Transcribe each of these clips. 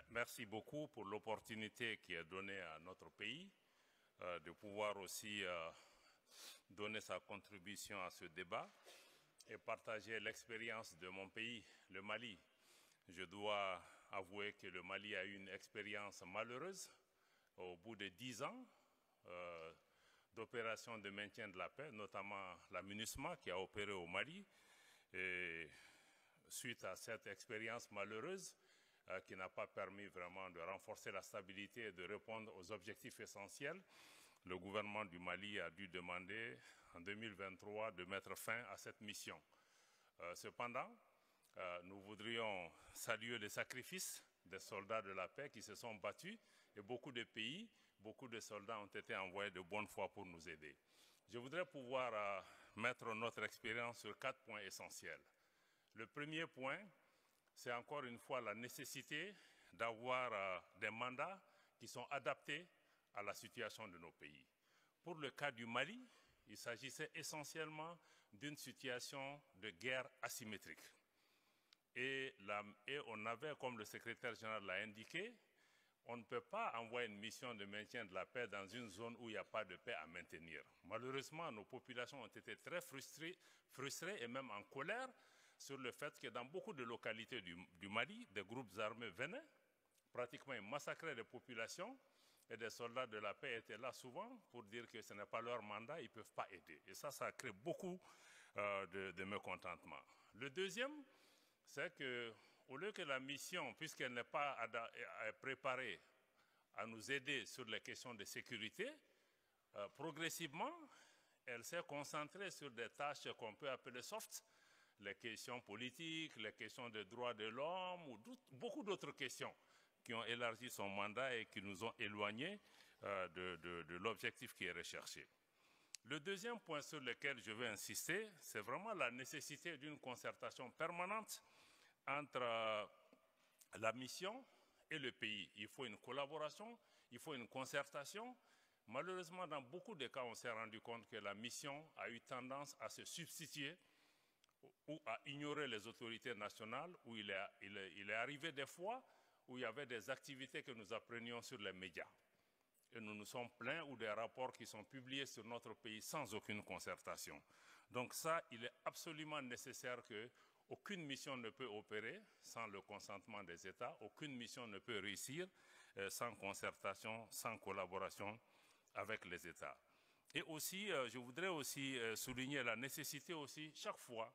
Merci beaucoup pour l'opportunité qui est donnée à notre pays de pouvoir aussi donner sa contribution à ce débat et partager l'expérience de mon pays, le Mali. Je dois avouer que le Mali a eu une expérience malheureuse au bout de 10 ans d'opérations de maintien de la paix, notamment la MINUSMA qui a opéré au Mali. Et suite à cette expérience malheureuse, qui n'a pas permis vraiment de renforcer la stabilité et de répondre aux objectifs essentiels, le gouvernement du Mali a dû demander en 2023 de mettre fin à cette mission. Cependant, nous voudrions saluer les sacrifices des soldats de la paix qui se sont battus et beaucoup de pays, beaucoup de soldats ont été envoyés de bonne foi pour nous aider. Je voudrais pouvoir mettre notre expérience sur 4 points essentiels. Le premier point, c'est encore une fois la nécessité d'avoir des mandats qui sont adaptés à la situation de nos pays. Pour le cas du Mali, il s'agissait essentiellement d'une situation de guerre asymétrique. Et on avait, comme le secrétaire général l'a indiqué, on ne peut pas envoyer une mission de maintien de la paix dans une zone où il n'y a pas de paix à maintenir. Malheureusement, nos populations ont été très frustrées et même en colère sur le fait que dans beaucoup de localités du Mali, des groupes armés venaient, pratiquement ils massacraient les populations et des soldats de la paix étaient là souvent pour dire que ce n'est pas leur mandat, ils ne peuvent pas aider. Et ça a créé beaucoup de mécontentement. Le deuxième, c'est qu'au lieu que la mission, puisqu'elle n'est pas préparée à nous aider sur les questions de sécurité, progressivement, elle s'est concentrée sur des tâches qu'on peut appeler soft, les questions politiques, les questions des droits de l'homme ou beaucoup d'autres questions qui ont élargi son mandat et qui nous ont éloignés de l'objectif qui est recherché. Le deuxième point sur lequel je veux insister, c'est vraiment la nécessité d'une concertation permanente entre la mission et le pays. Il faut une collaboration, il faut une concertation. Malheureusement, dans beaucoup de cas, on s'est rendu compte que la mission a eu tendance à se substituer ou à ignorer les autorités nationales, où il est arrivé des fois où il y avait des activités que nous apprenions sur les médias. Et nous nous sommes plaints ou des rapports qui sont publiés sur notre pays sans aucune concertation. Donc ça, il est absolument nécessaire qu'aucune mission ne peut opérer sans le consentement des États, aucune mission ne peut réussir sans concertation, sans collaboration avec les États. Et aussi, je voudrais aussi souligner la nécessité aussi, chaque fois,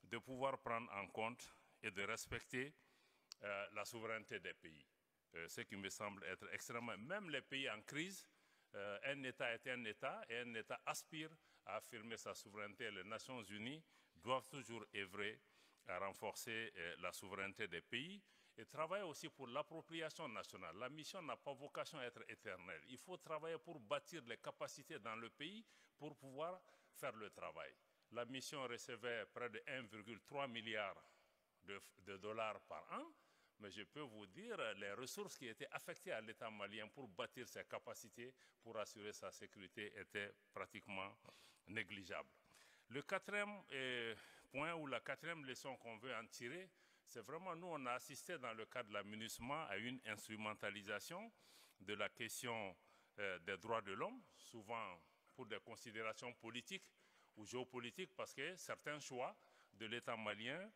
de pouvoir prendre en compte et de respecter la souveraineté des pays. Ce qui me semble être extrêmement... Même les pays en crise, un État est un État et un État aspire à affirmer sa souveraineté. Les Nations Unies doivent toujours œuvrer à renforcer la souveraineté des pays et travailler aussi pour l'appropriation nationale. La mission n'a pas vocation à être éternelle. Il faut travailler pour bâtir les capacités dans le pays pour pouvoir faire le travail. La mission recevait près de 1,3 milliard de dollars par an, mais je peux vous dire les ressources qui étaient affectées à l'État malien pour bâtir ses capacités, pour assurer sa sécurité, étaient pratiquement négligeables. Le quatrième point ou la quatrième leçon qu'on veut en tirer, c'est vraiment nous, on a assisté dans le cadre de la MINUSMA à une instrumentalisation de la question des droits de l'homme, souvent pour des considérations politiques ou géopolitiques, parce que certains choix de l'État malien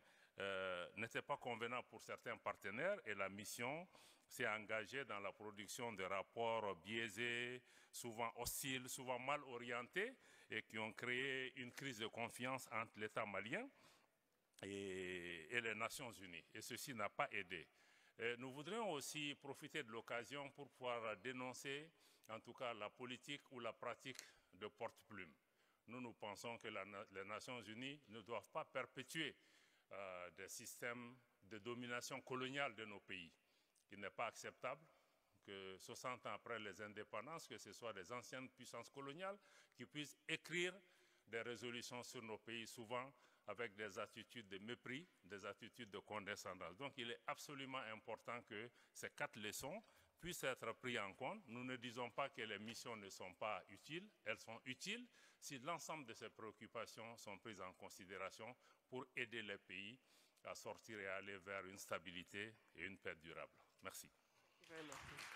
n'étaient pas convenants pour certains partenaires et la mission s'est engagée dans la production de rapports biaisés, souvent hostiles, souvent mal orientés et qui ont créé une crise de confiance entre l'État malien et les Nations Unies. Et ceci n'a pas aidé. Nous voudrions aussi profiter de l'occasion pour pouvoir dénoncer, en tout cas, la politique ou la pratique de porte-plume. Nous pensons que les Nations Unies ne doivent pas perpétuer des systèmes de domination coloniale de nos pays, qui n'est pas acceptable que 60 ans après les indépendances, que ce soit des anciennes puissances coloniales qui puissent écrire des résolutions sur nos pays, souvent avec des attitudes de mépris, des attitudes de condescendance. Donc il est absolument important que ces 4 leçons puissent être prises en compte. Nous ne disons pas que les missions ne sont pas utiles, elles sont utiles si l'ensemble de ces préoccupations sont prises en considération pour aider les pays à sortir et à aller vers une stabilité et une paix durable. Merci. Very much.